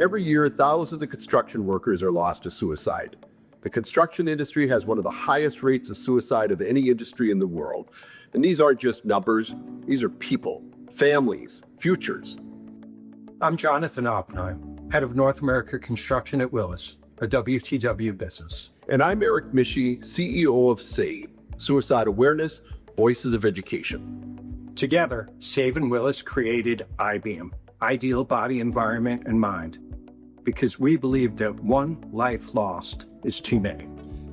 Every year, thousands of construction workers are lost to suicide. The construction industry has one of the highest rates of suicide of any industry in the world. And these aren't just numbers, these are people, families, futures. I'm Jonathan Oppenheim, head of North America Construction at Willis, a WTW business. And I'm Eric Mishi, CEO of SAVE, Suicide Awareness, Voices of Education. Together, SAVE and Willis created IBEAM, Ideal Body, Environment, and Mind, because we believe that one life lost is too many.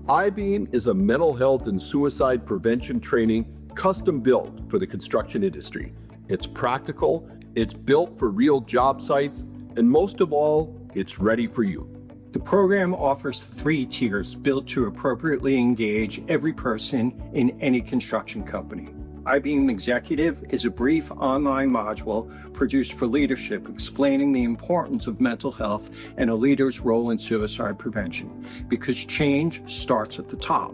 IBEAM is a mental health and suicide prevention training custom built for the construction industry. It's practical, it's built for real job sites, and most of all, it's ready for you. The program offers 3 tiers built to appropriately engage every person in any construction company. IBEAM Executive is a brief online module produced for leadership explaining the importance of mental health and a leader's role in suicide prevention, because change starts at the top.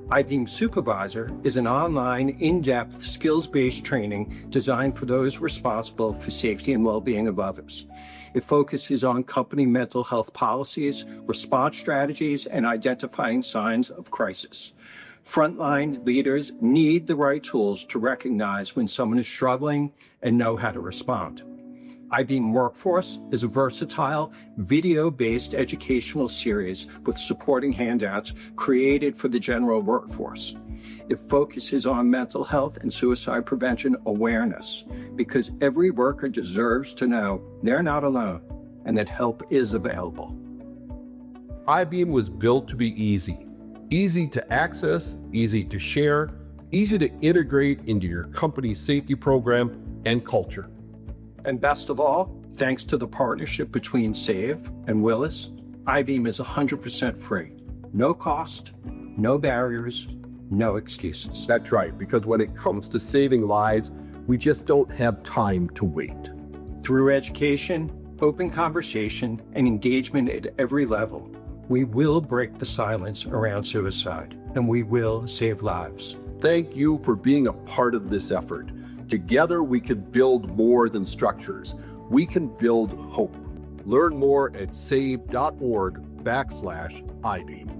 IBEAM Supervisor is an online, in-depth, skills-based training designed for those responsible for safety and well-being of others. It focuses on company mental health policies, response strategies, and identifying signs of crisis. Frontline leaders need the right tools to recognize when someone is struggling and know how to respond. IBEAM Workforce is a versatile, video-based educational series with supporting handouts created for the general workforce. It focuses on mental health and suicide prevention awareness, because every worker deserves to know they're not alone and that help is available. IBEAM was built to be easy. Easy to access, easy to share, easy to integrate into your company's safety program and culture. And best of all, thanks to the partnership between SAVE and Willis, IBEAM is 100% free. No cost, no barriers, no excuses. That's right, because when it comes to saving lives, we just don't have time to wait. Through education, open conversation, and engagement at every level, we will break the silence around suicide, and we will save lives. Thank you for being a part of this effort. Together, we can build more than structures. We can build hope. Learn more at save.org/IBEAM.